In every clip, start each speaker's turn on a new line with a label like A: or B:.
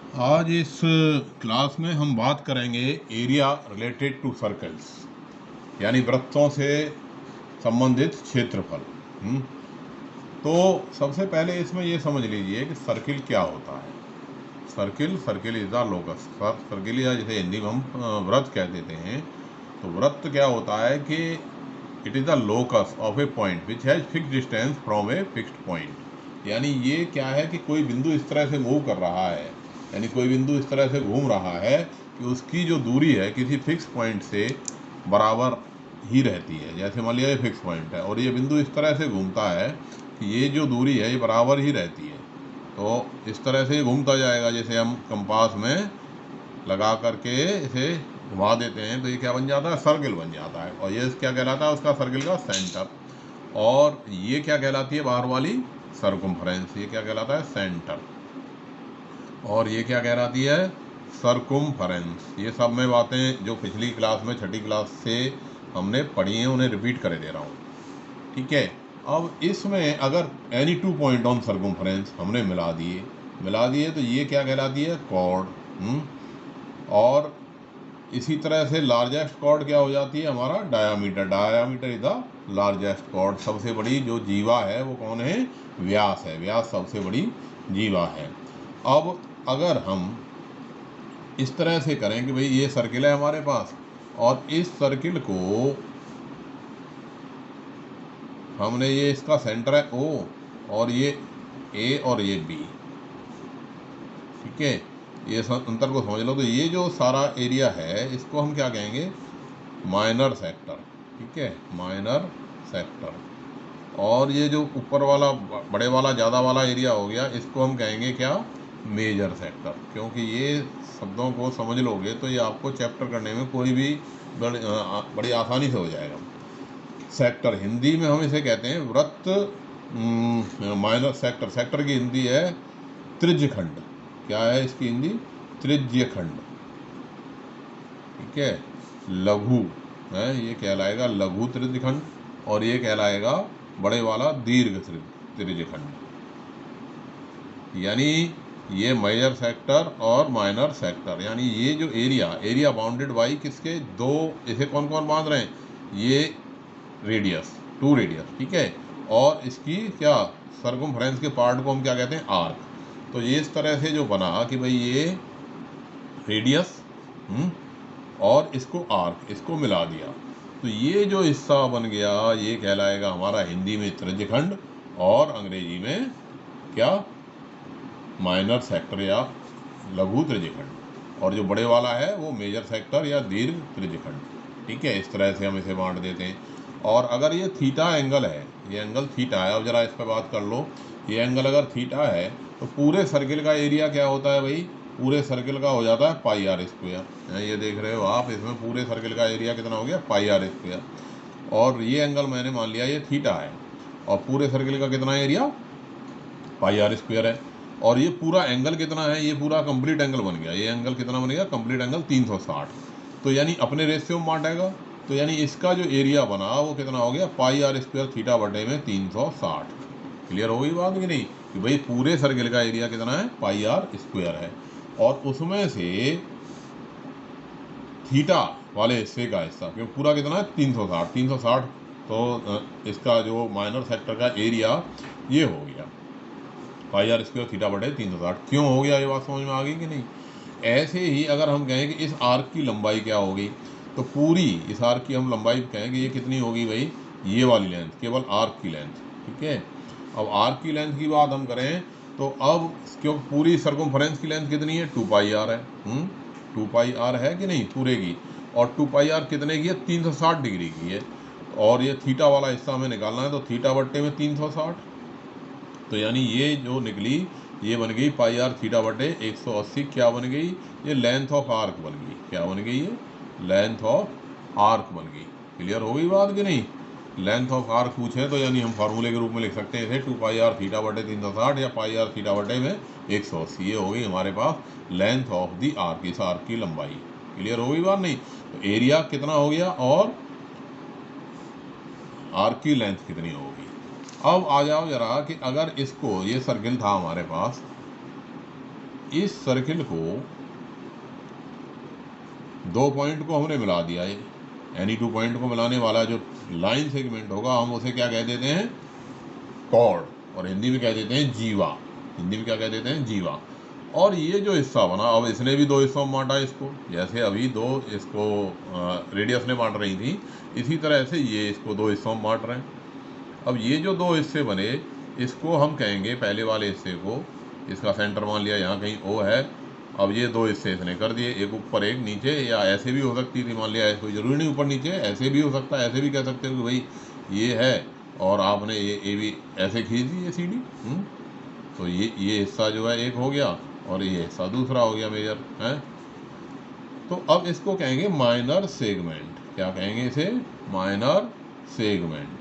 A: आज इस क्लास में हम बात करेंगे एरिया रिलेटेड टू सर्कल्स, यानी वृत्तों से संबंधित क्षेत्रफल। तो सबसे पहले इसमें ये समझ लीजिए कि सर्किल क्या होता है। Circle is the locus. Circle या जैसे हिंदी में हम वृत्त कह देते हैं, तो वृत्त क्या होता है कि it is the locus of A point which has fix distance from a fixed point. यानी ये क्या है कि कोई बिंदु इस तरह से मूव कर रहा है, यानी कोई बिंदु इस तरह से घूम रहा है कि उसकी जो दूरी है किसी फिक्स पॉइंट से बराबर ही रहती है। जैसे मान लिया ये फिक्स पॉइंट है और ये बिंदु इस तरह से घूमता है कि ये जो दूरी है ये बराबर ही रहती है। तो इस तरह से घूमता जाएगा, जैसे हम कंपास में लगा करके इसे घुमा देते हैं तो ये क्या बन जाता है, सर्किल बन जाता है। और ये क्या कहलाता है, उसका सर्किल का सेंटर। और ये क्या कहलाती है, बाहर वाली सर्कम्फ्रेंस, ये क्या कहलाता है, सेंटर। और ये क्या कहलाती है, सर्कम्फ्रेंस। ये सब मैं बातें जो पिछली क्लास में छठी क्लास से हमने पढ़ी हैं उन्हें रिपीट करे दे रहा हूँ, ठीक है। अब इसमें अगर any two point on circumference हमने मिला दिए तो ये क्या कहलाती है, कॉर्ड। और इसी तरह से लार्जेस्ट कॉर्ड क्या हो जाती है, हमारा diameter is the largest chord. सबसे बड़ी जो जीवा है वो कौन है, व्यास है। व्यास सबसे बड़ी जीवा है। अब अगर हम इस तरह से करें कि भाई ये सर्किल है हमारे पास और इस सर्किल को हमने, ये इसका सेंटर है O और ये A और ये B, ठीक है। ये अंतर को समझ लो। तो ये जो सारा एरिया है इसको हम क्या कहेंगे, माइनर सेक्टर, ठीक है, माइनर सेक्टर। और ये जो ऊपर वाला बड़े वाला ज़्यादा वाला एरिया हो गया इसको हम कहेंगे क्या, मेजर सेक्टर। क्योंकि ये शब्दों को समझ लोगे तो ये आपको चैप्टर करने में कोई भी बड़ी आसानी से हो जाएगा। सेक्टर हिंदी में हम इसे कहते हैं वृत्त। माइनर सेक्टर, सेक्टर की हिंदी है त्रिज्यखंड। क्या है इसकी हिंदी, त्रिज्यखंड, ठीक है। लघु है, ये कहलाएगा लघु त्रिज्यखंड और ये कहलाएगा बड़े वाला दीर्घ त्रिज्यखंड। यानी ये मेजर सेक्टर और माइनर सेक्टर, यानी ये जो एरिया बाउंडेड बाई किसके, दो, इसे कौन कौन बांध रहे हैं, ये रेडियस, टू रेडियस, ठीक है। और इसकी क्या, सर्कमफ्रेंस के पार्ट को हम क्या कहते हैं, आर्क। तो ये इस तरह से जो बना कि भाई ये रेडियस और इसको आर्क, इसको मिला दिया तो ये जो हिस्सा बन गया ये कहलाएगा हमारा हिंदी में त्रिज्यखंड और अंग्रेजी में क्या, माइनर सेक्टर या लघु त्रिज्यखंड। और जो बड़े वाला है वो मेजर सेक्टर या दीर्घ त्रिज्यखंड, ठीक है। इस तरह से हम इसे बांट देते हैं। और अगर ये थीटा एंगल है, ये एंगल थीटा है, अब जरा इस पर बात कर लो। ये एंगल अगर थीटा है तो पूरे सर्किल का एरिया क्या होता है भाई, पूरे सर्किल का हो जाता है पाई आर स्क्वायर। ये देख रहे हो आप, इसमें पूरे सर्किल का एरिया कितना हो गया, पाई आर स्क्वायर। और ये एंगल मैंने मान लिया ये थीटा है और पूरे सर्किल का कितना एरिया, पाई आर स्क्वायर है। और ये पूरा एंगल कितना है, ये पूरा कंप्लीट एंगल बन गया। ये एंगल कितना बन गया, कंप्लीट एंगल 360। तो यानी अपने रेशियो में बांटेगा तो यानी इसका जो एरिया बना वो कितना हो गया, पाई आर स्क्वायर थीटा बटे में 360। क्लियर हो गई बात कि नहीं, कि भाई पूरे सर्किल का एरिया कितना है, पाई आर स्क्वायर है। और उसमें से थीटा वाले हिस्से का हिस्सा, क्योंकि पूरा कितना है 360। तो इसका जो माइनर सेक्टर का एरिया ये हो गया पाई आर स्क्वायर थीटा बटे 360। क्यों हो गया, ये बात समझ में आ गई कि नहीं। ऐसे ही अगर हम कहें कि इस आर्क की लंबाई क्या होगी, तो पूरी इस आर्क की हम लंबाई कहें कि ये कितनी होगी भाई, ये वाली लेंथ, केवल आर्क की लेंथ, ठीक है। अब आर्क की लेंथ की बात हम करें तो अब क्योंकि पूरी सर्कमफ्रेंस की लेंथ कितनी है, 2 पाई आर है। 2 पाई आर है कि नहीं पूरे की। और 2 पाई आर कितने की है, 360 डिग्री की है। और ये थीटा वाला हिस्सा हमें निकालना है तो थीटा बट्टे में 360। तो यानी ये जो निकली ये बन गई पाई आर थीटा बटे 180। क्या बन गई, ये लेंथ ऑफ आर्क बन गई। क्या बन गई, ये लेंथ ऑफ आर्क बन गई। क्लियर हो गई बात कि नहीं। लेंथ ऑफ आर्क पूछे तो यानी हम फार्मूले के रूप में लिख सकते हैं इसे 2 पाई आर थीटा बटे 360 या पाई आर थीटा बटे में 180। ये हो गई हमारे पास लेंथ ऑफ दी आर्क, इस आर्क की लंबाई। क्लियर हो गई बात नहीं। तो एरिया कितना हो गया और आर्क की लेंथ कितनी होगी। अब आ जाओ जरा कि अगर इसको, ये सर्किल था हमारे पास इस सर्किल को 2 पॉइंट को हमने मिला दिया है, यानी 2 पॉइंट को मिलाने वाला जो लाइन सेगमेंट होगा हम उसे क्या कह देते हैं, कॉर्ड, और हिंदी में कह देते हैं जीवा। हिंदी में क्या कह देते हैं, जीवा। और ये जो हिस्सा बना, अब इसने भी 2 हिस्सों में बांटा इसको, जैसे अभी 2 इसको रेडियस ने बांट रही थी, इसी तरह से ये इसको 2 हिस्सों में बांट रहे हैं। अब ये जो 2 हिस्से बने, इसको हम कहेंगे, पहले वाले हिस्से को, इसका सेंटर मान लिया यहाँ कहीं O है। अब ये 2 हिस्से इसने कर दिए, एक ऊपर एक नीचे, या ऐसे भी हो सकती थी, मान लिया कोई ज़रूरी नहीं ऊपर नीचे, ऐसे भी हो सकता है, ऐसे भी कह सकते हो कि भाई ये है और आपने ये भी ऐसे खींच दी ये CD। तो ये हिस्सा जो है एक हो गया और ये हिस्सा दूसरा हो गया मेजर है। तो अब इसको कहेंगे माइनर सेगमेंट। क्या कहेंगे इसे, माइनर सेगमेंट।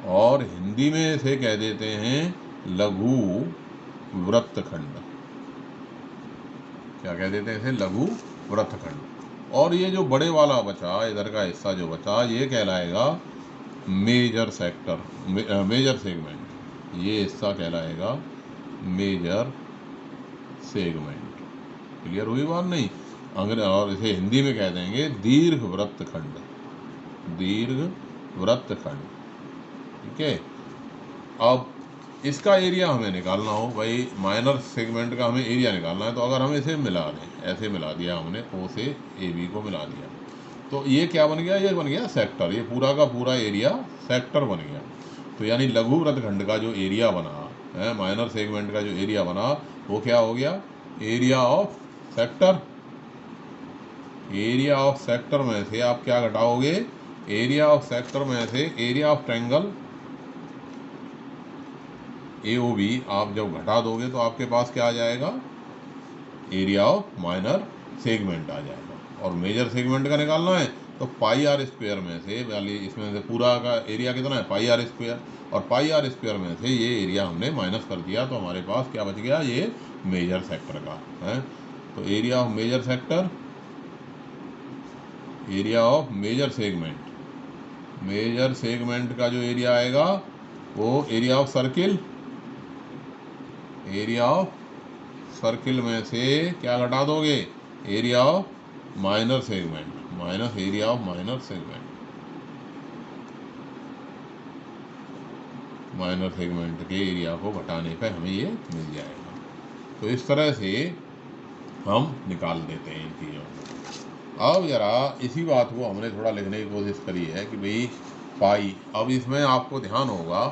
A: और हिंदी में इसे कह देते हैं लघु वृत्तखंड। क्या कह देते हैं इसे, लघु वृत्तखंड। और ये जो बड़े वाला बचा, इधर का हिस्सा जो बचा, ये कहलाएगा मेजर सेक्टर, मेजर सेगमेंट। ये हिस्सा कहलाएगा मेजर सेगमेंट। क्लियर हुई बात नहीं? और इसे हिंदी में कह देंगे दीर्घ वृत्तखंड, दीर्घ वृत्तखंड। ठीक है। अब इसका एरिया हमें निकालना हो, भाई माइनर सेगमेंट का हमें एरिया निकालना है, तो अगर हम इसे मिला दें, ऐसे मिला दिया हमने, O से AB को मिला दिया, तो ये क्या बन गया, ये बन गया सेक्टर। ये पूरा का पूरा एरिया सेक्टर बन गया। तो यानी लघु वृत्तखंड का जो एरिया बना है, माइनर सेगमेंट का जो एरिया बना, वो क्या हो गया, area of sector. Area of sector में से आप क्या घटाओगे, एरिया ऑफ सेक्टर में से एरिया ऑफ ट्रायंगल AOB आप जब घटा दोगे तो आपके पास क्या आ जाएगा, एरिया ऑफ माइनर सेगमेंट आ जाएगा। और मेजर सेगमेंट का निकालना है तो पाई आर स्क्वायर में से, वाली इसमें से पूरा का एरिया कितना है, पाई आर स्क्वायर, और पाई आर स्क्वायर में से ये एरिया हमने माइनस कर दिया, तो हमारे पास क्या बच गया, ये मेजर सेक्टर का है। तो area of major sector, area of major segment, major segment का जो एरिया आएगा वो area of circle, area of circle में से क्या घटा दोगे, area of minor segment, minus area of minor segment. Minor segment के एरिया को घटाने पर हमें ये मिल जाएगा। तो इस तरह से हम निकाल देते हैं इन चीज़ों को। अब जरा इसी बात को हमने थोड़ा लिखने की कोशिश करी है कि भाई पाई, अब इसमें आपको ध्यान होगा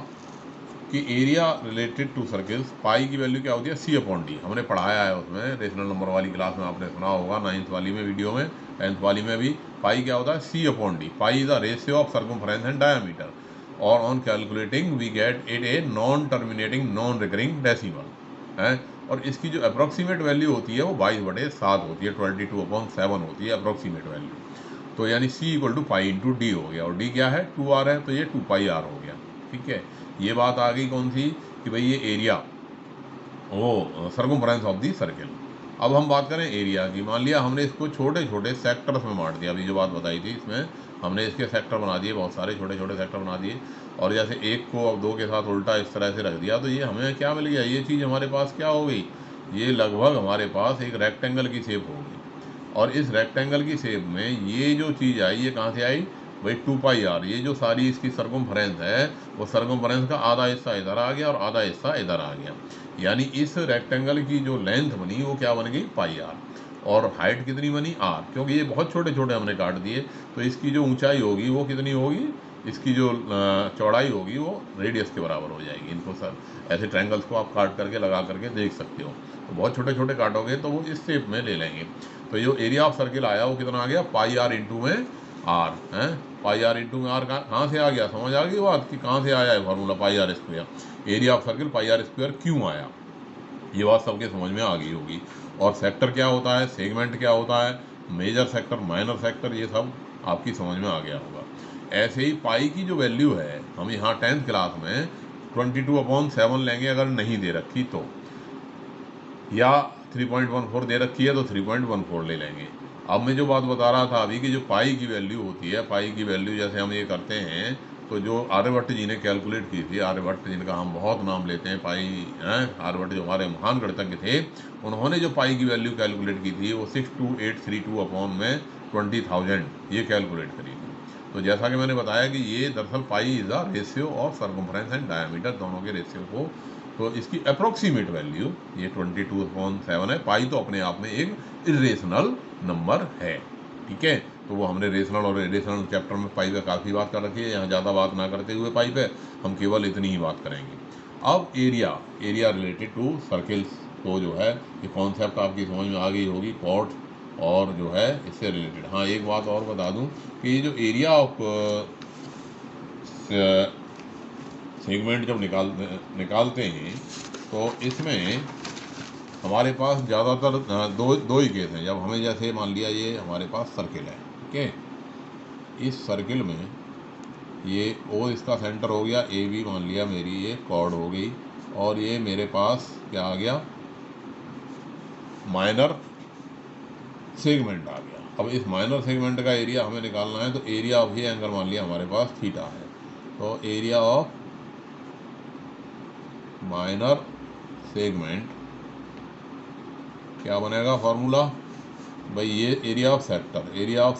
A: कि एरिया रिलेटेड टू सर्किल्स, पाई की वैल्यू क्या होती है, C/D। हमने पढ़ाया है उसमें, रेशनल नंबर वाली क्लास में आपने सुना होगा, 9th वाली में वीडियो में, 10th वाली में भी। पाई क्या होता है, C/D। Pi is the ratio of circumference and diameter, और on calculating we get it a non terminating non recurring decimal है। और इसकी जो अप्रोक्सीमेट वैल्यू होती है वो 22/7 होती है, 22/7 होती है अप्रोक्सीमेट वैल्यू। तो यानी C = पाई × D हो गया, और D क्या है, 2R है, तो ये 2πr हो गया। ठीक है, ये बात आ गई कौन सी, कि भाई ये एरिया, वो सर्कमफ्रेंस ऑफ दी सर्किल। अब हम बात करें एरिया की, मान लिया हमने इसको छोटे छोटे सेक्टर्स में बांट दिया, अभी जो बात बताई थी इसमें हमने इसके सेक्टर बना दिए, बहुत सारे छोटे छोटे सेक्टर बना दिए, और जैसे एक को अब 2 के साथ उल्टा इस तरह से रख दिया, तो ये हमें क्या मिल गया, ये चीज़ हमारे पास क्या हो गई, ये लगभग हमारे पास एक रेक्टेंगल की शेप हो गई। और इस रेक्टेंगल की शेप में ये जो चीज़ आई, ये कहाँ से आई भाई, 2πr। ये जो सारी इसकी सर्कमफ्रेंस है, वो सर्कमफ्रेंस का आधा हिस्सा इधर आ गया और आधा हिस्सा इधर आ गया, यानी इस रेक्टेंगल की जो लेंथ बनी वो क्या बन गई, πr। और हाइट कितनी बनी, r, क्योंकि ये बहुत छोटे छोटे हमने काट दिए, तो इसकी जो ऊंचाई होगी वो कितनी होगी, इसकी जो चौड़ाई होगी वो रेडियस के बराबर हो जाएगी। इनको सर ऐसे ट्रायंगल्स को आप काट करके लगा करके देख सकते हो, तो बहुत छोटे छोटे काटोगे तो वो इस शेप में ले लेंगे। तो जो एरिया ऑफ सर्किल आया वो कितना आ गया, πr × में r है। πr × में r कहाँ से आ गया, समझ आ गई बात कि कहाँ से आया है formula, πr²। Area of circle πr² क्यों आया, ये बात सबके समझ में आ गई होगी। और सेक्टर क्या होता है, सेगमेंट क्या होता है, मेजर सेक्टर, माइनर सेक्टर, ये सब आपकी समझ में आ गया होगा। ऐसे ही पाई की जो वैल्यू है, हम यहाँ 10th क्लास में 22/7 लेंगे अगर नहीं दे रखी तो, या 3.14 दे रखी है तो 3.14 ले लेंगे। अब मैं जो बात बता रहा था अभी कि जो पाई की वैल्यू होती है, पाई की वैल्यू जैसे हम ये करते हैं तो जो आर्यभट्ट जी ने कैलकुलेट की थी, आर्यभट्ट जिनका हम बहुत नाम लेते हैं, पाई हैं, आर्यभट्ट जो हमारे महान गणितज्ञ थे, उन्होंने जो पाई की वैल्यू कैलकुलेट की थी वो 62832 अपॉन में 20,000 ये कैलकुलेट करी थी। तो जैसा कि मैंने बताया कि ये दरअसल pi is a ratio of circumference and diameter, दोनों के रेशियो को, तो इसकी अप्रोक्सीमेट वैल्यू ये 22/7 है। पाई तो अपने आप में एक इरेशनल नंबर है, ठीक है। तो वो हमने रेशनल और इरेशनल चैप्टर में पाई पे काफ़ी बात कर रखी है, यहाँ ज़्यादा बात ना करते हुए पाई पे हम केवल इतनी ही बात करेंगे। अब एरिया रिलेटेड टू सर्किल्स, तो जो है ये कॉन्सेप्ट आपकी समझ में आ गई होगी, कॉर्ड और जो है इससे रिलेटेड। हाँ, एक बात और बता दूं कि ये जो एरिया ऑफ सेगमेंट जब निकालते हैं तो इसमें हमारे पास ज़्यादातर दो ही केस हैं। जब हमें जैसे मान लिया ये हमारे पास सर्किल है, ठीक है, इस सर्किल में ये ओ इसका सेंटर हो गया, ए बी मान लिया मेरी ये कॉर्ड हो गई, और ये मेरे पास क्या आ गया, माइनर सेगमेंट आ गया। अब इस माइनर सेगमेंट का एरिया हमें निकालना है, तो एरिया ऑफ ये एंगल मान लिया हमारे पास थीटा है, तो एरिया ऑफ माइनर सेगमेंट क्या बनेगा फॉर्मूला भाई, ये area of sector, area of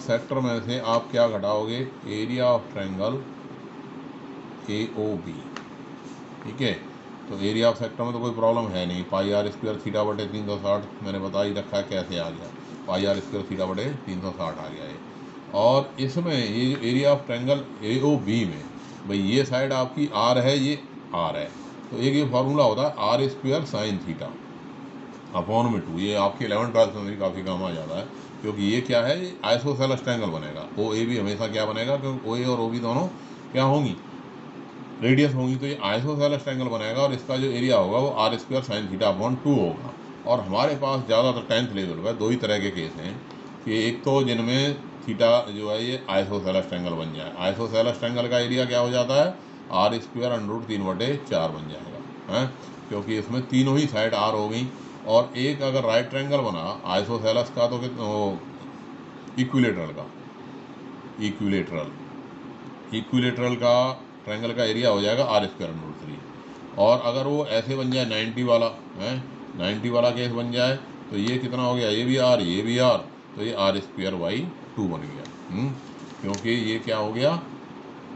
A: sector में से आप क्या घटाओगे, एरिया ऑफ ट्रायंगल AOB, ठीक है। तो एरिया ऑफ सेक्टर में तो कोई प्रॉब्लम है नहीं, पाई आर स्क्वायर थीटा बटे 360 मैंने बता ही रखा है कैसे आ गया, पाई आर स्क्वायर थीटा बटे 360 आ गया है। और इसमें ये जो एरिया ऑफ ट्रायंगल AOB में भाई ये साइड आपकी आर है, ये आर है, तो एक ये फार्मूला होता है r square sine theta upon में 2, ये आपके 11th-12th में भी काफ़ी काम आ जाता है, क्योंकि ये क्या है, ये आइसोसेलेस ट्रायंगल बनेगा। OAB हमेशा क्या बनेगा, क्योंकि OA और OB दोनों क्या होंगी, रेडियस होंगी, तो ये आइसोसेलेस ट्रायंगल बनेगा, और इसका जो एरिया होगा वो r square sine theta upon 2 होगा। और हमारे पास ज़्यादातर 10th लेवल पर दो ही तरह के केस हैं कि एक तो जिनमें थीटा जो है ये आइसोसेलेस ट्रायंगल बन जाए, आइसोसेलेस ट्रायंगल का एरिया क्या हो जाता है, आर स्क्वायर √3/4 बन जाएगा, है, क्योंकि इसमें तीनों ही साइड आर हो गई। और एक अगर राइट ट्रायंगल बना आइसोसेलेस का, तो इक्विलेटरल का ट्रायंगल का एरिया हो जाएगा आर स्क्वायर √3। और अगर वो ऐसे बन जाए 90 वाला है, 90 वाला केस बन जाए, तो ये कितना हो गया, ये भी आर, तो ये आर स्क्वायर बाई 2 बन गया, क्योंकि ये क्या हो गया,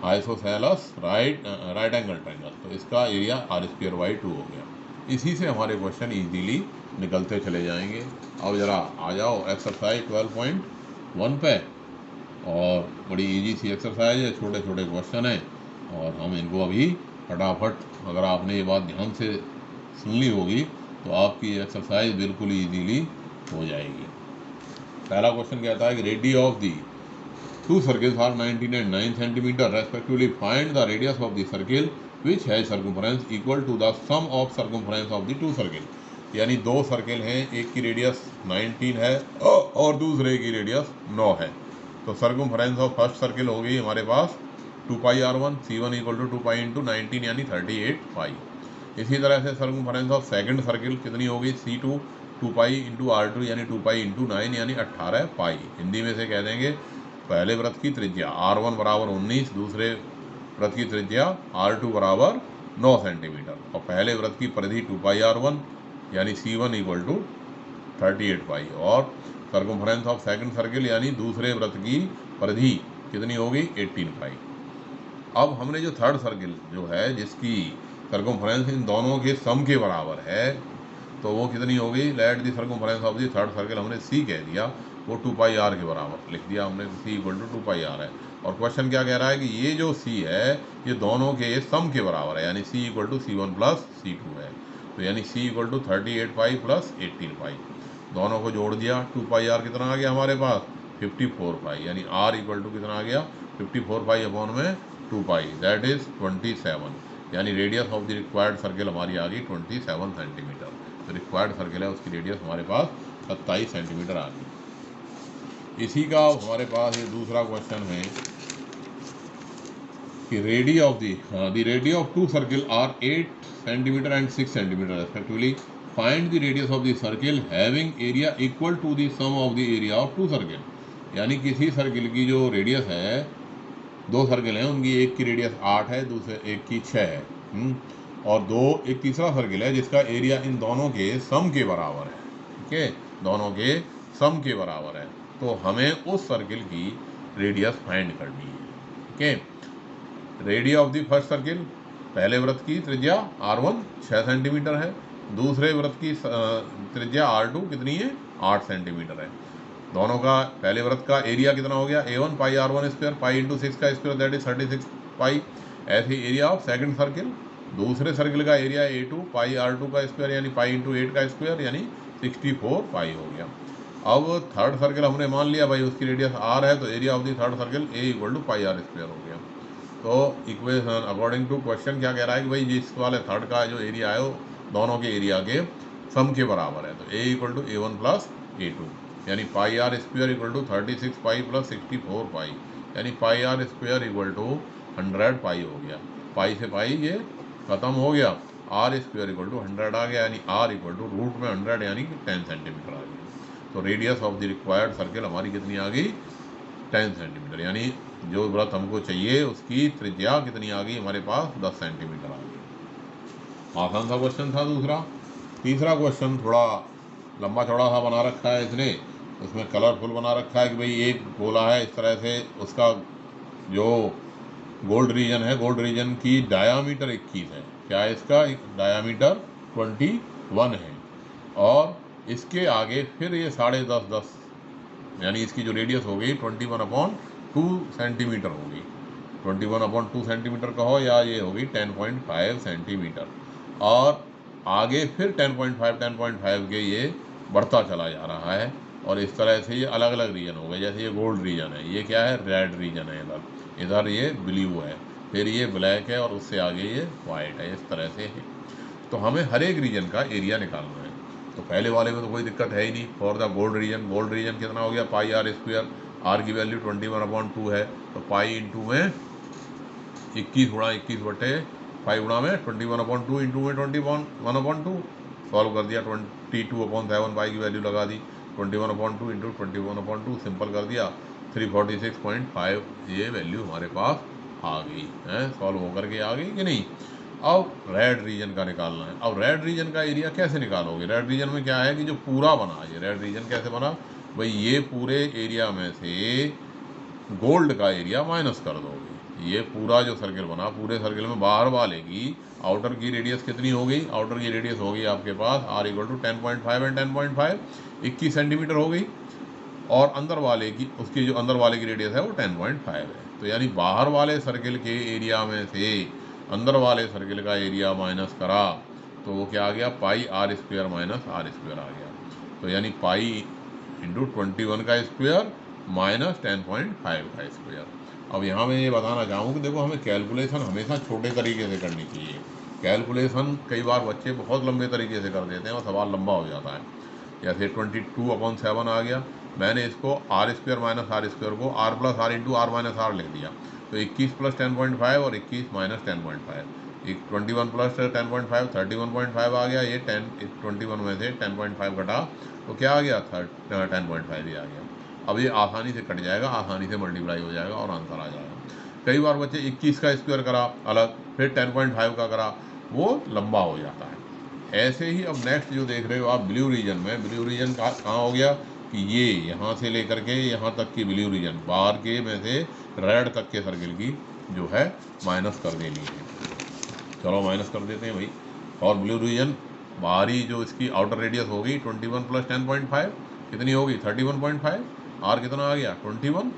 A: आइसोसेलेस राइट एंगल ट्रायंगल, तो इसका एरिया आर स्क्वायर बाई 2 हो गया। इसी से हमारे क्वेश्चन इजीली निकलते चले जाएंगे। अब ज़रा आ जाओ एक्सरसाइज 12.1 पे, और बड़ी इजी सी एक्सरसाइज है, छोटे छोटे क्वेश्चन है, और हम इनको अभी फटाफट, अगर आपने ये बात ध्यान से सुन ली होगी तो आपकी एक्सरसाइज बिल्कुल ईजीली हो जाएगी। पहला क्वेश्चन कहता है कि radius of the two circles are 19 and 9 centimeter respectively, find the radius of the circle which has circumference equal to the sum of circumference of the two circle। यानी दो circle हैं, एक की रेडियस 19 है और दूसरे की रेडियस 9 है, तो सर्कमफ्रेंस ऑफ फर्स्ट सर्किल हो गई हमारे पास 2πr1, C1 = 2π × 19 यानी 38 पाई। इसी तरह से सर्कमफ्रेंस ऑफ सेकंड सर्किल कितनी होगी, C2 2π × R2 यानी 2π × 9 यानी 18 पाई। हिंदी में से कह देंगे पहले व्रत की त्रिज्या R1 = 19, दूसरे व्रत की त्रिज्या R2 = 9 सेंटीमीटर, और पहले व्रत की परिधि 2πr1 यानी C1 = 38 पाई, और सर्कमफ्रेंस ऑफ सेकंड सर्किल यानी दूसरे व्रत की परिधि कितनी होगी, 18 पाई। अब हमने जो थर्ड सर्किल जो है जिसकी सर्कमफ्रेंस इन दोनों के सम के बराबर है, तो वो कितनी होगी, let the circumference of the third circle हमने C कह दिया, वो 2πr के बराबर लिख दिया हमने, C = 2πr है। और क्वेश्चन क्या कह रहा है कि ये जो C है ये दोनों के सम के बराबर है, यानी C = C1 + C2 है, तो यानी C = 38 पाई + 18 पाई, दोनों को जोड़ दिया, 2πr कितना आ गया हमारे पास, 54 पाई, यानी R = कितना आ गया, 54 पाई अपॉन में 2 पाई, दैट इज 27, यानी radius of the required circle हमारी आ गई 27 सेंटीमीटर। तो रिक्वायर्ड सर्किल है उसकी रेडियस हमारे पास 27 सेंटीमीटर आ गई। इसी का हमारे पास ये दूसरा क्वेश्चन है कि radius of the of two circle are 8 centimetre and 6 centimetre respectively, find the radius of the circle having area equal to the sum of the area of two circle. यानी किसी सर्किल की जो radius है, दो circle हैं, उनकी एक की रेडियस 8 है, दूसरे एक की 6 है, और एक तीसरा सर्किल है जिसका एरिया इन दोनों के सम के बराबर है। ठीक है, दोनों के सम के बराबर है, तो हमें उस सर्किल की रेडियस फाइंड करनी है। ठीक है, radio of the first circle, पहले वृत्त की त्रिज्या r1 6 सेंटीमीटर है, दूसरे वृत्त की त्रिज्या r2 कितनी है, 8 सेंटीमीटर है। दोनों का पहले वृत्त का एरिया कितना हो गया, a1 पाई r1 स्क्वायर, पाई इंटू 6 का स्क्वायर, दैट इज 36 पाई। ऐसे एरिया ऑफ सेकंड सर्किल, दूसरे सर्किल का एरिया a2 पाई r2 का स्क्वायर यानी पाई इंटू 8 का स्क्वायर यानी 64 पाई हो गया। अब थर्ड सर्किल हमने मान लिया भाई उसकी रेडियस r है, तो area of the third circle a equal to pi r square हो गया। तो इक्वेशन अकॉर्डिंग टू क्वेश्चन क्या कह रहा है कि भाई जिस वाले थर्ड का जो एरिया है वो दोनों के एरिया के सम के बराबर है, तो a equal to a1 plus a2 यानी pi r square equal to 36 pi plus 64 pi यानी pi r square equal to 100 pi हो गया। पाई से पाई ये खत्म हो गया, r स्क्वायर इक्वल टू 100 आ गया, यानी r इक्वल टू रूट में 100 यानी कि 10 सेंटीमीटर आ गया। तो radius of the required circle हमारी कितनी आ गई, 10 सेंटीमीटर, यानी जो वृत्त हमको चाहिए उसकी त्रिज्या कितनी आ गई हमारे पास, 10 सेंटीमीटर आ गई। आसान सा क्वेश्चन था दूसरा। तीसरा क्वेश्चन थोड़ा लंबा चौड़ा सा बना रखा है इसने, उसमें कलरफुल बना रखा है कि भाई एक गोला है इस तरह से, उसका जो गोल्ड रीजन है, गोल्ड रीजन की डायामीटर 21 है। क्या है इसका, डायामीटर 21 है, और इसके आगे फिर ये 10.5 यानी इसकी जो रेडियस हो गई 21/2 सेंटीमीटर होगी, 21/2 सेंटीमीटर कहो या ये होगी 10.5 सेंटीमीटर, और आगे फिर 10.5 के ये बढ़ता चला जा रहा है, और इस तरह से ये अलग अलग रीजन हो गए। जैसे ये गोल्ड रीजन है, ये क्या है, रेड रीजन है, इधर ये ब्लू है, फिर ये ब्लैक है, और उससे आगे ये वाइट है, इस तरह से है। तो हमें हर एक रीजन का एरिया निकालना है। तो पहले वाले में तो कोई दिक्कत है ही नहीं। फॉर द गोल्ड रीजन कितना हो गया, पाई r स्क्वायर, r की वैल्यू 21/2 है, तो पाई इंटू में 21 गुणा 21 बटे 5 गुणा में 21/2 इंटू में 21/2, सॉल्व कर दिया, 22/7 पाई की वैल्यू लगा दी, 21/2 इंटू 21/2 सिंपल कर दिया, 346.5 ये वैल्यू हमारे पास आ गई है, सॉल्व होकर के आ गई कि नहीं। अब रेड रीजन का निकालना है। अब रेड रीजन का एरिया कैसे निकालोगे, रेड रीजन में क्या है कि जो पूरा बना, ये रेड रीजन कैसे बना भाई, ये पूरे एरिया में से गोल्ड का एरिया माइनस कर दोगे। ये पूरा जो सर्किल बना, पूरे सर्किल में बाहर वाले की आउटर की रेडियस कितनी हो गई, आउटर की रेडियस हो गई आपके पास r equal to 10.5 and 10.5 21 centimetre हो गई, और अंदर वाले की, उसकी जो अंदर वाले की रेडियस है वो 10.5 है। तो यानी बाहर वाले सर्किल के एरिया में से अंदर वाले सर्किल का एरिया माइनस करा तो वो क्या आ गया, pi r square minus r square आ गया। तो यानी पाई इंटू 21 का स्क्वायर माइनस 10.5 का स्क्वायर। अब यहाँ मैं ये बताना चाहूँ कि देखो हमें कैलकुलेशन हमेशा छोटे तरीके से करनी चाहिए। कैलकुलेशन कई बार बच्चे बहुत लंबे तरीके से कर देते हैं और सवाल लंबा हो जाता है। जैसे 22/7 आ गया, मैंने इसको r square minus r square को r plus r into r minus r लिख दिया, तो 21 प्लस 10.5 और 21 माइनस 10.5, 21 प्लस 10.5 31.5 आ गया, ये 21 में से 10.5 घटा तो क्या आ गया, 10.5 ही आ गया। अब ये आसानी से कट जाएगा, आसानी से मल्टीप्लाई हो जाएगा और आंसर आ जाएगा। कई बार बच्चे 21 का स्क्वायर करा अलग, फिर 10.5 का करा, वो लंबा हो जाता है। ऐसे ही अब नेक्स्ट जो देख रहे हो आप ब्लू रीजन में, ब्लू रीजन कहाँ हो गया कि ये यहाँ से लेकर के यहाँ तक की ब्लू रीजन, बाहर के में से रेड तक के सर्किल की जो है माइनस कर देनी है। चलो माइनस कर देते हैं भाई। और ब्लू रीजन बाहरी जो इसकी आउटर रेडियस होगी 21 प्लस 10.5 कितनी होगी, 31.5, आर कितना आ गया 21,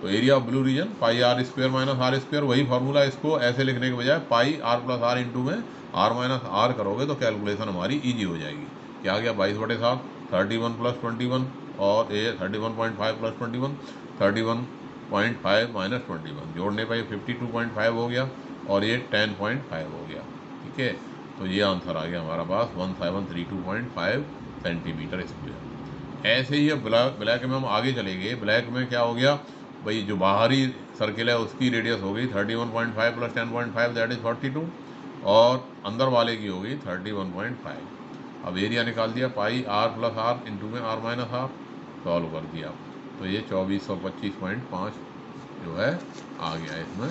A: तो area of blue region pi r square minus r square. वही फार्मूला, इसको ऐसे लिखने के बजाय pi r plus r into में r माइनस r करोगे तो कैलकुलेशन हमारी ईजी हो जाएगी। क्या आ गया 22/7, 31 प्लस 21, और ये 31.5 प्लस 21, 31.5 माइनस 21, जोड़ने पर 52.5 हो गया, और ये 10.5 हो गया। ठीक है, तो ये आंसर आ गया हमारा पास 1732.5 सेंटीमीटर स्क्वायर। ऐसे ही अब ब्लैक में हम आगे चले गए। ब्लैक में क्या हो गया भाई, जो बाहरी सर्किल है उसकी रेडियस हो गई 31.5 प्लस 10.5 दैट इज 42, और अंदर वाले की हो गई 31.5। अब एरिया निकाल दिया, पाई आर प्लस आर इंटू में आर माइनस आर, सॉल्व कर दिया तो ये 2425.5 जो है आ गया। इसमें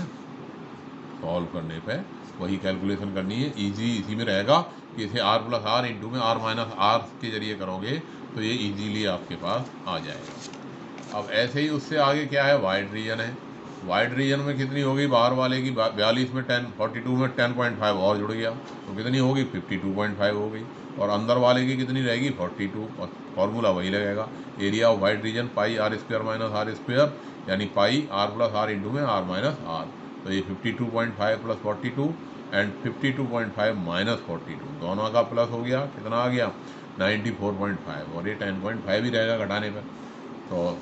A: सॉल्व करने पे वही कैलकुलेशन करनी है, इजी इसी में रहेगा कि इसे आर प्लस आर इंटू में आर माइनस आर के जरिए करोगे तो ये इजीली आपके पास आ जाएगा। अब ऐसे ही उससे आगे क्या है, वाइड रीजन है। वाइड रीजन में कितनी होगी, बाहर वाले की 42 में 10, 42 में 10.5 और जुड़ गया तो कितनी होगी 52.5 हो गई, और अंदर वाले की कितनी रहेगी 42, और फॉर्मूला वही लगेगा, area of wide region pi r square minus r square, यानी pi r plus r into में आर माइनस आर। तो ये 52.5 प्लस 42 एंड 52.5 माइनस 42 दोनों का प्लस हो गया, कितना आ गया 94.5, और ये 10.5 ही रहेगा घटाने पर, तो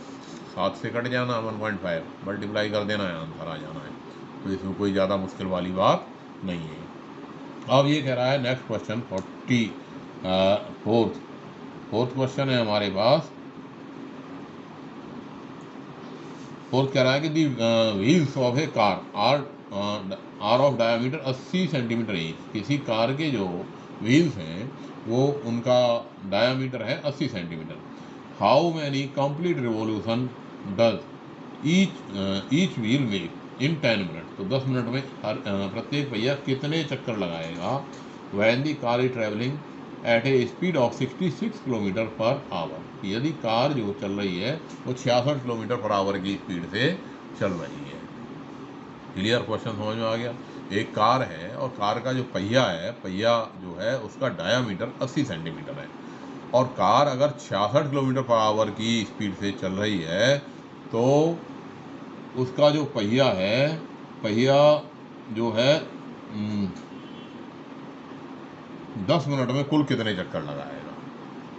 A: 7 से कट जाना 1.5 मल्टीप्लाई कर देना है, आंसर आ जाना है। तो इसमें कोई ज़्यादा मुश्किल वाली बात नहीं है। अब ये कह रहा है नेक्स्ट क्वेश्चन 4th क्वेश्चन है हमारे पास। फोर्थ कह रहा है कि the wheels of a car are of diameter 80 centimetre each. किसी कार के जो व्हील्स हैं वो उनका डायमीटर है 80 centimetre. How many complete revolution does each wheel make in 10 minute. तो 10 मिनट में प्रत्येक पहिया कितने चक्कर लगाएगा। When the car is travelling at a speed of 66 kilometre per hour. यदि कार जो चल रही है वो 66 किलोमीटर पर आवर की स्पीड से चल रही है। क्लियर, क्वेश्चन समझ में आ गया। एक कार है और कार का जो पहिया है, पहिया जो है उसका डायामीटर 80 सेंटीमीटर है, और कार अगर 66 किलोमीटर पर आवर की स्पीड से चल रही है तो उसका जो पहिया है, पहिया जो है 10 मिनट में कुल कितने चक्कर लगाएगा।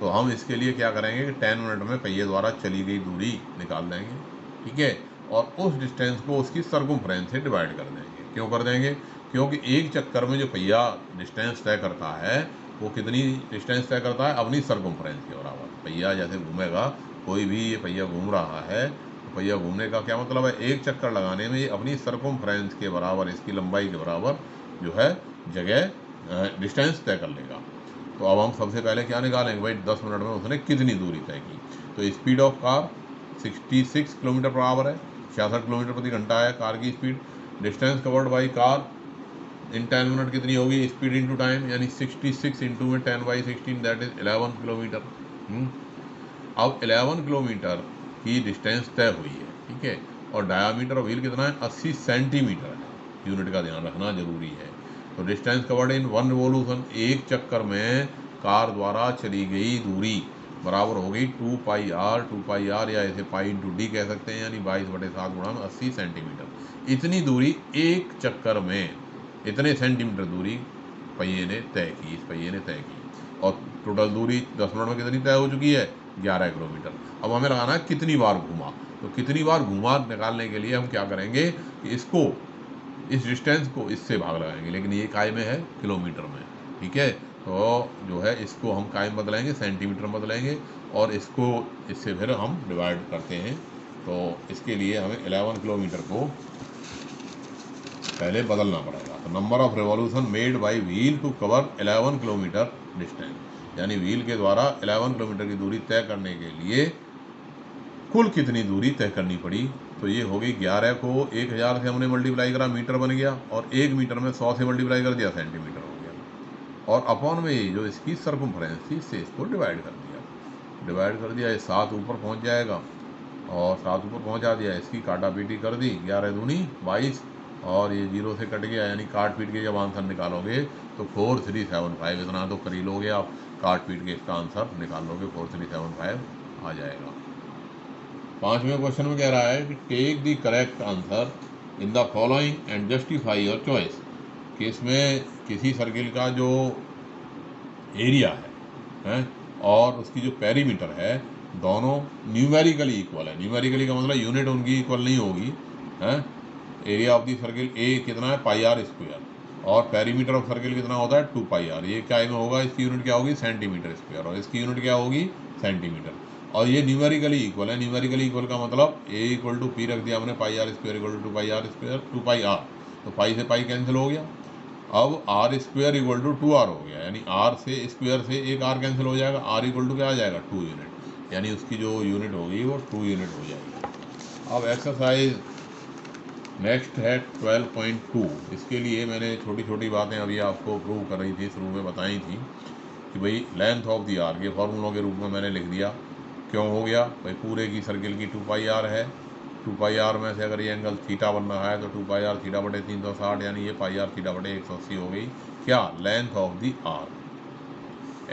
A: तो हम इसके लिए क्या करेंगे कि 10 मिनट में पहिए द्वारा चली गई दूरी निकाल देंगे, ठीक है, और उस डिस्टेंस को उसकी सर्कमफ्रेंस से डिवाइड कर देंगे। क्यों कर देंगे, क्योंकि एक चक्कर में जो पहिया डिस्टेंस तय करता है वो कितनी डिस्टेंस तय करता है, अपनी सर्कमफ्रेंस के बराबर। पहिया जैसे घूमेगा, कोई भी ये पहिया घूम रहा है, तो पहिया घूमने का क्या मतलब है, एक चक्कर लगाने में ये अपनी सर्कमफ्रेंस के बराबर, इसकी लंबाई के बराबर जो है जगह डिस्टेंस तय कर लेगा। तो अब हम सबसे पहले क्या निकालेंगे भाई, 10 मिनट में उसने कितनी दूरी तय की। तो speed of car 66 kilometre per our है, 66 किलोमीटर प्रति घंटा है कार की speed. Distance covered by car in 10 minute कितनी होगी, स्पीड इंटू टाइम, यानी 66 इंटू में 10/16 दैट इज 11 किलोमीटर। अब 11 किलोमीटर की डिस्टेंस तय हुई है, ठीक है, और डायामीटर ऑफ व्हील कितना है 80 सेंटीमीटर है, यूनिट का ध्यान रखना जरूरी है। तो डिस्टेंस कवर्ड इन 1 रिवोल्यूशन, एक चक्कर में कार द्वारा चली गई दूरी बराबर हो गई 2 पाई आर, या इसे पाई इंटू डी कह सकते हैं, यानी 22/7 गुणा 80 सेंटीमीटर। इतनी दूरी एक चक्कर में, इतने सेंटीमीटर दूरी पहिए ने तय की, इस पहिए ने तय की, और टोटल दूरी 10 मिनट में कितनी तय हो चुकी है 11 किलोमीटर। अब हमें लगाना है कितनी बार घूमा। तो कितनी बार घूमा निकालने के लिए हम क्या करेंगे कि इसको, इस डिस्टेंस को इससे भाग लगाएंगे, लेकिन ये काय में है किलोमीटर में, ठीक है। तो जो है इसको हम काय में बदलेंगे, सेंटीमीटर में बदलेंगे, और इसको इससे फिर हम डिवाइड करते हैं। तो इसके लिए हमें 11 किलोमीटर को पहले बदलना पड़ेगा। तो number of revolution made by wheel to cover 11 kilometre distance, यानी व्हील के द्वारा 11 किलोमीटर की दूरी तय करने के लिए कुल कितनी दूरी तय करनी पड़ी। तो ये हो गई 11 को 1000 से हमने मल्टीप्लाई करा, मीटर बन गया, और 1 मीटर में 100 से मल्टीप्लाई कर दिया, सेंटीमीटर हो गया, और अपॉन में ये जो इसकी सर्कमफ्रेंस थी इससे इसको डिवाइड कर दिया। ये 7 ऊपर पहुंच जाएगा, और 7 ऊपर पहुंचा दिया, इसकी काटा पीटी कर दी, 11 दूनी 22, और ये 0 से कट गया, यानी काट पीट के जब आंसर निकालोगे तो 4375, इतना तो कर ही लोगे आप, काट पीट के इसका आंसर निकाल लोगे, 4375 आ जाएगा। 5वें क्वेश्चन में कह रहा है कि take the correct answer in the following and justify your choice. कि इसमें किसी सर्किल का जो एरिया है और उसकी जो पेरीमीटर है दोनों न्यूमेरिकली इक्वल है। न्यूमेरिकली का मतलब यूनिट उनकी इक्वल नहीं होगी, है। एरिया ऑफ द सर्किल ए कितना है पाई आर स्क्वायर, और पेरीमीटर ऑफ सर्किल कितना होता है 2 पाई आर। ये क्या में होगा, इसकी यूनिट क्या होगी सेंटीमीटर स्क्वायर, और इसकी यूनिट क्या होगी सेंटीमीटर, और ये न्यूमेरिकली इक्वल है। न्यूमेरिकली इक्वल का मतलब ए इक्वल टू पी रख दिया हमने, pi r square equal to 2 pi r square, 2 pi r, तो पाई से पाई कैंसिल हो गया। अब are square equal to 2r हो गया, यानी आर से स्क्वायर से एक आर कैंसिल हो जाएगा, आर इक्वल टू क्या आ जाएगा 2 यूनिट, यानी उसकी जो यूनिट होगी वो 2 यूनिट हो जाएगी। अब एक्सरसाइज नेक्स्ट है 12.2। इसके लिए मैंने छोटी छोटी बातें अभी आपको प्रूव कर रही थी, शुरू में बताई थी कि भाई लेंथ ऑफ द आर्क ये फॉर्मूलों के रूप में मैंने लिख दिया। क्यों हो गया भाई, पूरे की सर्किल की 2πr है, 2πr में से अगर ये एंगल थीटा बन रहा है तो 2πr थीटा बटे 360, यानी ये πr थीटा बटे 180 हो गई क्या, लेंथ ऑफ द आर्क।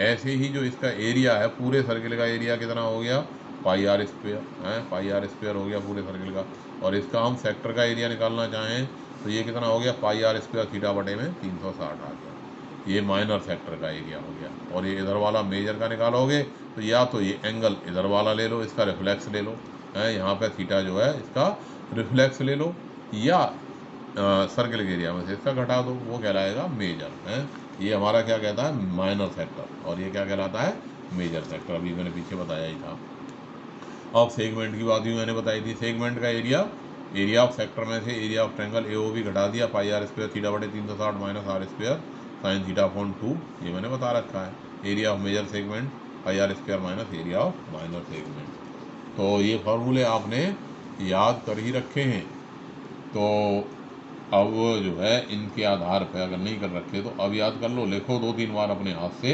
A: ऐसे ही जो इसका एरिया है, पूरे सर्किल का एरिया कितना हो गया, πr स्क्वायर है, πr स्क्वायर हो गया पूरे सर्किल का। और इसका हम सेक्टर का एरिया निकालना चाहें तो ये कितना हो गया, πr स्क्वायर थीटा बटे में 360 आ गया, ये माइनर सेक्टर का एरिया हो गया। और ये इधर वाला मेजर का निकालोगे तो या तो ये एंगल इधर वाला ले लो, इसका रिफ्लेक्स ले लो, है यहाँ पे थीटा जो है इसका रिफ्लेक्स ले लो, या सर्किल के एरिया में से इसका घटा दो, वो कहलाएगा मेजर है। ये हमारा क्या कहता है, माइनर सेक्टर, और ये क्या कहलाता है, मेजर सेक्टर। अभी मैंने पीछे बताया ही था। अब सेगमेंट की बात भी मैंने बताई थी, सेगमेंट का एरिया ऑफ सेक्टर में से एरिया ऑफ ट्रायंगल AOB घटा दिया, πr स्क्वायर थीटा बटे 360 minus r square sine theta upon 2, ये मैंने बता रखा है। Area of major segment πr square minus area of minor segment. तो ये फार्मूले आपने याद कर ही रखे हैं। तो अब जो है इनके आधार पर अगर नहीं कर रखे तो अब याद कर लो, लिखो 2-3 बार अपने हाथ से,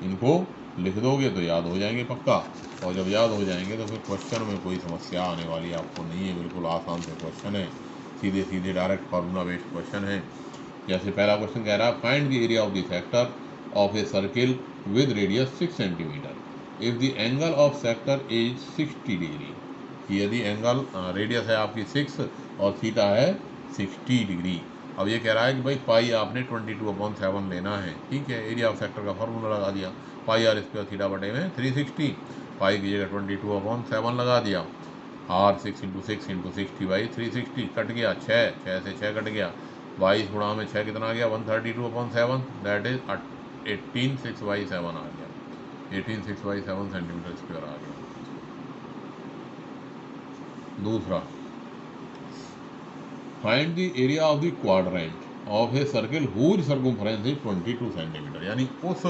A: इनको लिख दोगे तो याद हो जाएंगे पक्का। और जब याद हो जाएंगे तो फिर क्वेश्चन में कोई समस्या आने वाली आपको नहीं है, बिल्कुल आसान से क्वेश्चन है, सीधे सीधे डायरेक्ट फार्मूला बेस्ड क्वेश्चन है। जैसे पहला क्वेश्चन कह रहा है, find the area of the sector of a circle with radius 6 centimetre if the angle of sector is 60 degree. यदि एंगल रेडियस है आपकी 6 और थीटा है 60 डिग्री। अब ये कह रहा है कि भाई पाई आपने 22/7 लेना है, ठीक है। एरिया ऑफ सेक्टर का फार्मूला लगा दिया, πr स्क्वायर थीटा बटे में 360, पाई की जगह 22/7 लगा दिया, r 6 × 6 × 60/360 कट गया, 6 से 6 कट गया, 22 गुणा में 6 कितना आ गया, 132/7, दैट इज 18/6/7 आ गया, 18/6/7 सेंटीमीटर स्क्वायर आ गया। दूसरा, find the area of the quadrant of a circle whose circumference is 22 centimetre, यानी उस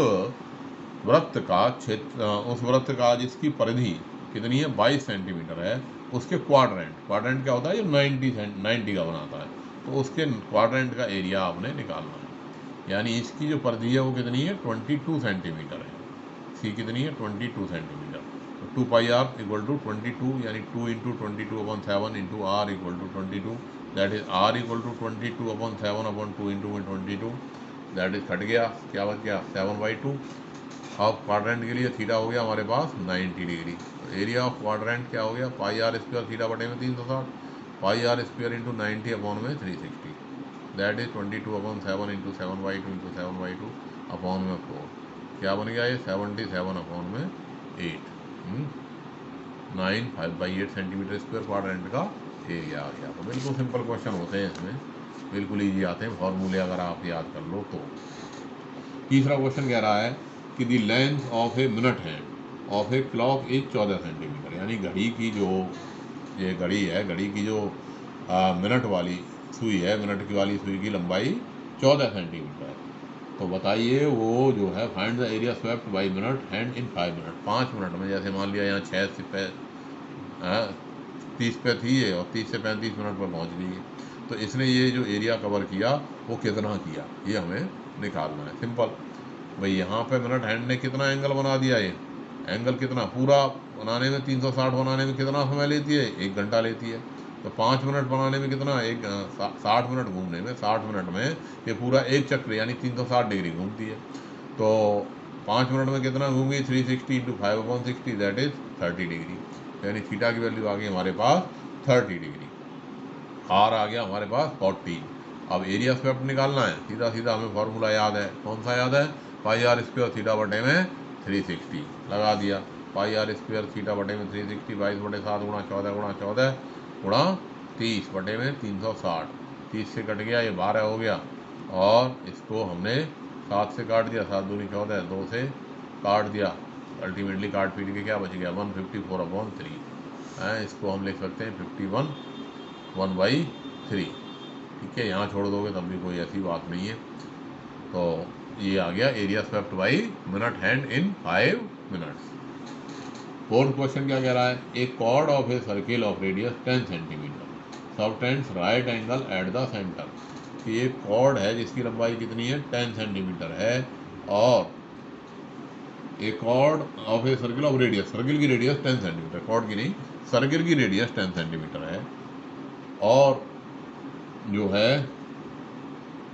A: वृत्त का क्षेत्र, उस वृत्त का जिसकी परिधि कितनी है 22 सेंटीमीटर है, उसके क्वाड्रेंट क्या होता है, ये 90 का बनाता है, तो उसके क्वाड्रेंट का एरिया आपने निकालना है। यानी इसकी जो परिधि है वो कितनी है 22 सेंटीमीटर है, सी कितनी है 22 सेंटीमीटर। तो 2πr इक्वल टू 22, यानी 2 × 22/7 × r equal to 22, that is r equal to 22/7/2 × 22, that is कट गया, क्या बच गया 7/2। अब क्वाड्रेंट के लिए थीटा हो गया हमारे पास 90 डिग्री। तो एरिया ऑफ क्वाड्रेंट क्या हो गया, πr स्क्वायर थीटा बटे में 360, πr स्क्वायर × 90 अपॉन में 360, दैट इज 22/7 × 7/2 × 7/2 अपॉन में 4, क्या बन गया ये 77 अपॉन में 8, 9/5/8 सेंटीमीटर स्क्वायर क्वाड्रेंट का एरिया आ गया। तो बिल्कुल सिंपल क्वेश्चन होते हैं, इसमें बिल्कुल ईजी आते हैं फॉर्मूले अगर आप याद कर लो तो। तीसरा क्वेश्चन कह रहा है कि the length of a minute hand of a clock is 14 centimetre, यानी घड़ी की जो ये घड़ी है, घड़ी की जो मिनट वाली सुई है, मिनट की वाली सुई की लंबाई 14 सेंटीमीटर है। तो बताइए वो जो है, find the area swept by minute hand in 5 minute, 5 minute में। जैसे मान लिया यहाँ 6 से 30 पे थी ये और 30 से 35 मिनट पर पहुँच गई है, तो इसने ये जो एरिया कवर किया वो कितना किया, ये हमें निकालना है। सिंपल भाई, यहाँ पे मिनट हैंड ने कितना एंगल बना दिया, ये एंगल कितना पूरा बनाने में 360 बनाने में कितना समय लेती है, 1 घंटा लेती है। तो 5 मिनट बनाने में कितना, 60 मिनट घूमने में, 60 मिनट में ये पूरा एक चक्र यानी 360 डिग्री घूमती है। तो 5 मिनट में कितना घूमेगी, 360 × 5/60, दैट इज 30 डिग्री, यानी थीटा की वैल्यू आ गई हमारे पास 30 डिग्री, आर आ गया हमारे पास 40। अब एरिया स्वेप्ट निकालना है, सीधा सीधा हमें फॉर्मूला याद है, कौन सा याद है, πr स्क्वायर थीटा बटे में 360 लगा दिया, πr स्क्वायर थीटा बटे में 360, 22/7 × 14 × 14 गुणा 30 बटे में 360, 30 से कट गया, ये 12 हो गया, और इसको हमने 7 से काट दिया, 7 दूनी 14, 2 से काट दिया, अल्टीमेटली काट पीट के क्या बच गया 154/3 है। इसको हम लिख सकते हैं 51 1/3, ठीक है। यहाँ छोड़ दोगे तब भी कोई ऐसी बात नहीं है। तो ये आ गया area swept by minute hand in 5 minutes. Fourth question क्या कह रहा है, a chord of a circle of radius 10 centimetre subtends right angle at the centre. कि ये कॉर्ड है जिसकी लंबाई कितनी है 10 सेंटीमीटर है, और a chord of a circle of radius, circle की रेडियस 10 सेंटीमीटर, कॉर्ड की नहीं, सर्किल की रेडियस 10 सेंटीमीटर है, और जो है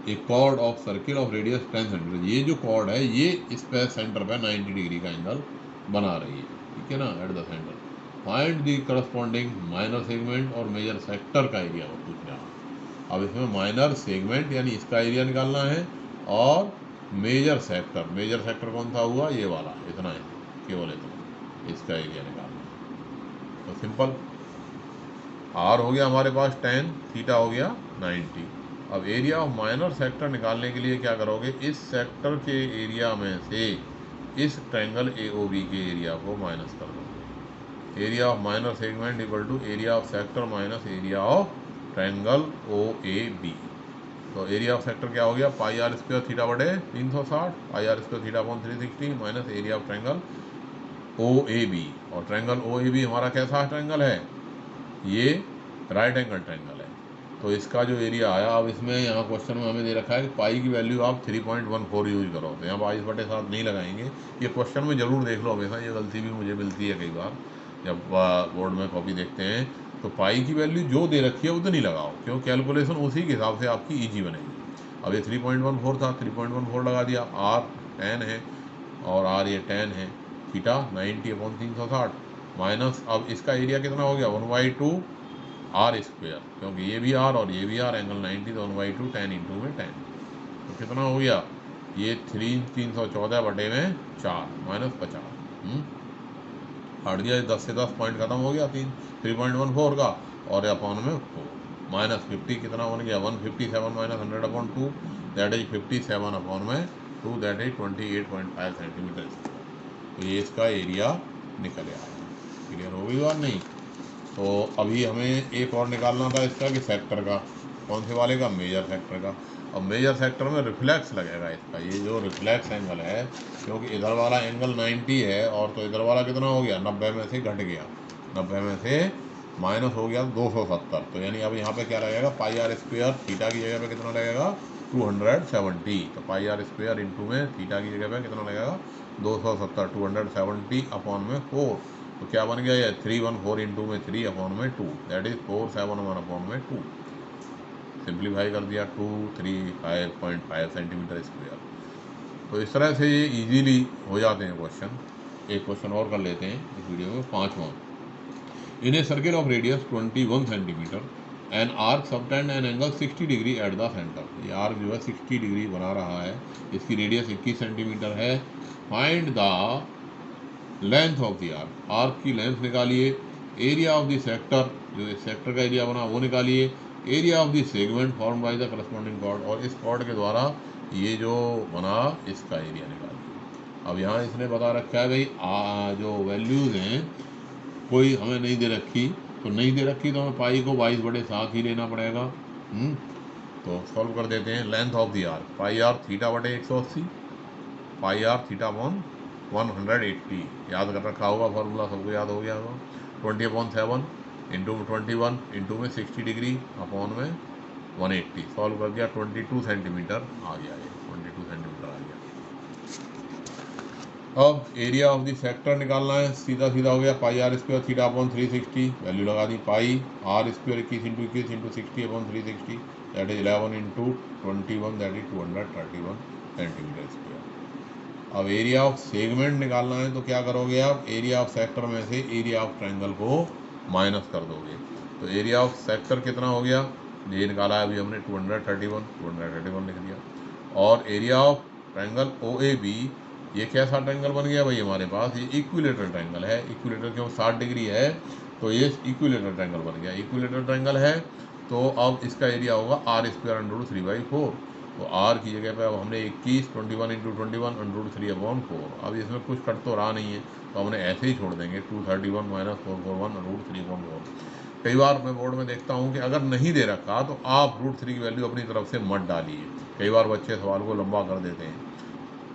A: एक chord of circle of radius 10 centimetre, ये जो कॉर्ड है ये इस पे सेंटर पे 90 डिग्री का एंगल बना रही है, ठीक है ना, eight the centre. Find the corresponding minor segment और मेजर सेक्टर का एरिया को पूछ रहा है। अब इसमें माइनर सेगमेंट यानी इसका एरिया निकालना है, और मेजर सेक्टर कौन सा हुआ, ये वाला, इतना है, केवल इतना, इसका एरिया निकालना है। तो सिंपल, आर हो गया हमारे पास 10, थीटा हो गया 90। अब एरिया ऑफ माइनर सेक्टर निकालने के लिए क्या करोगे, इस सेक्टर के एरिया में से इस ट्रायंगल AOB के एरिया को माइनस कर दोगे। Area of minor segment equal to area of sector minus area of triangle OAB। तो एरिया ऑफ सेक्टर क्या हो गया, पाई आर स्क्वायर थीटा बटे 360, pi r square theta upon 360 minus area of triangle OAB। और triangle OAB हमारा कैसा triangle है, ये राइट एंगल ट्रायंगल है। तो इसका जो एरिया आया, अब इसमें यहाँ क्वेश्चन में हमें दे रखा है कि पाई की वैल्यू आप 3.14 यूज करो, तो यहाँ 22/7 नहीं लगाएंगे। ये क्वेश्चन में ज़रूर देख लो हमेशा, ये गलती भी मुझे मिलती है कई बार जब बोर्ड में कॉपी देखते हैं। तो पाई की वैल्यू जो दे रखी है उतनी लगाओ, क्यों, कैलकुलेशन उसी के हिसाब से आपकी ईजी बनेगी। अब ये 3.14 था, 3.14 लगा दिया, आर 10 है और आर ये 10 है, थीटा 90/360 माइनस, अब इसका एरिया कितना हो गया 1/2 आर स्क्वायर, क्योंकि ये भी आर और ये भी आर, एंगल 90, तो 1/2 10 इंटू में 10, तो कितना हो गया ये 314/4 माइनस 50, हट दिया 10 से 10 पॉइंट खत्म हो गया, 3.14 का, और अपॉन में 4 माइनस 50 कितना बन गया 157 minus 100/2 that is 57/2 that is 28.5 centimetre. तो ये इसका एरिया निकल आया। क्लियर हो गई बात नहीं। तो अभी हमें एक और निकालना था इसका कि सेक्टर का, कौन से वाले का, मेजर सेक्टर का। अब मेजर सेक्टर में रिफ्लेक्स लगेगा इसका, ये जो रिफ्लेक्स एंगल है, क्योंकि इधर वाला एंगल 90 है और तो इधर वाला कितना हो गया 90 में से घट गया, 90 में से माइनस हो गया 270। तो यानी अब यहाँ पे क्या लगेगा, पाई आर स्क्वायर थीटा की जगह पे कितना लगेगा 270, तो पाई आर स्क्वायर इंटू में थीटा की जगह पे कितना लगेगा 270, 270/4, तो क्या बन गया ये 314 इंटू में 3 अपॉन में 2 दैट इज 471/2, सिंप्लीफाई कर दिया 235.5 सेंटीमीटर स्क्वायर। तो इस तरह से ये इजीली हो जाते हैं क्वेश्चन। एक क्वेश्चन और कर लेते हैं इस वीडियो में, 5वां। In a circle of radius 21 centimetre an arc subtend an angle 60 degree at the centre. ये आर्क जो है 60 डिग्री बना रहा है, इसकी रेडियस 21 सेंटीमीटर है। Find the length of the arc, arc की लेंथ निकालिए। एरिया ऑफ द सेक्टर, जो सेक्टर का एरिया बना वो निकालिए। Area of the segment form by the corresponding chord, और इस कॉर्ड के द्वारा ये जो बना इसका एरिया निकालिए। अब यहाँ इसने बता रखा है भाई जो वैल्यूज़ हैं कोई हमें नहीं दे रखी, तो नहीं दे रखी तो हमें पाई को 22/7 ही लेना पड़ेगा। तो सॉल्व कर देते हैं। Length of the arc, pi r theta बटे 180, पाई आर थीटा अपॉन 180, याद कर रखा होगा फॉर्मूला, सबको याद हो गया होगा। 20/7 इंटू 21 इंटू में 60 डिग्री अपॉन में 180, सॉल्व कर दिया 22 सेंटीमीटर आ गया, ये 22 सेंटीमीटर आ गया। अब एरिया ऑफ द सेक्टर निकालना है, सीधा सीधा हो गया pi r square theta upon 360, value लगा दी, pi r square 21 into 21 into 60 upon 360 that is 11 into 21 that is 231 centimetre square. अब एरिया ऑफ सेगमेंट निकालना है, तो क्या करोगे आप, एरिया ऑफ सेक्टर में से एरिया ऑफ ट्रायंगल को माइनस कर दोगे। तो एरिया ऑफ सेक्टर कितना हो गया, ये निकाला है अभी हमने 231 लिख दिया। और एरिया ऑफ ट्रायंगल OAB, ये कैसा ट्रायंगल बन गया भाई हमारे पास, ये इक्विलेटरल ट्रायंगल है। इक्विलेटर क्यों 60 डिग्री है, तो ये इक्विलेटरल ट्रायंगल बन गया। इक्विलेटरल ट्रायंगल है तो अब इसका एरिया होगा आर स्क्वायर अंडर 3/4। तो आर की जगह पे अब हमने 21 21 इंटू 21 अंडर 3/4। अब इसमें कुछ कट तो रहा नहीं है, तो हमने ऐसे ही छोड़ देंगे 231 माइनस 441 अंडर 3/4। कई बार मैं बोर्ड में देखता हूँ कि अगर नहीं दे रखा तो आप √3 की वैल्यू अपनी तरफ से मत डालिए। कई बार बच्चे सवाल को लंबा कर देते हैं,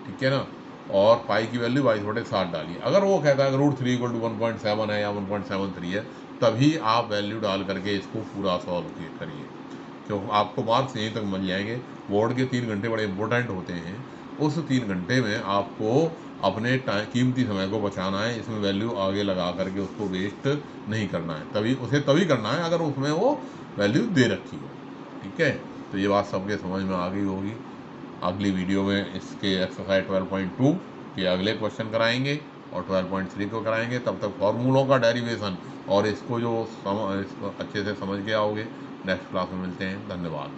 A: ठीक है ना, और पाई की वैल्यू y/7 डालिए। अगर वो कहता है √3 = 1.7 है या 1.73 है, तभी आप वैल्यू डाल करके इसको पूरा सॉल्व करिए, क्यों आपको मार्क्स यहीं तक मिल जाएंगे। बोर्ड के 3 घंटे बड़े इंपॉर्टेंट होते हैं। उस 3 घंटे में आपको अपने कीमती समय को बचाना है, इसमें वैल्यू आगे लगा करके उसको वेस्ट नहीं करना है। तभी करना है अगर उसमें वो वैल्यू दे रखी हो, ठीक है। तो ये बात सबके समझ में आ गई होगी। अगली वीडियो में इसके एक्सरसाइज 12.2 के अगले क्वेश्चन कराएंगे और 12.3 को कराएंगे। तब तक फॉर्मूलों का डेरिवेशन और इसको जो इसको अच्छे से समझ के आओगे। नेक्स्ट क्लास में मिलते हैं। धन्यवाद।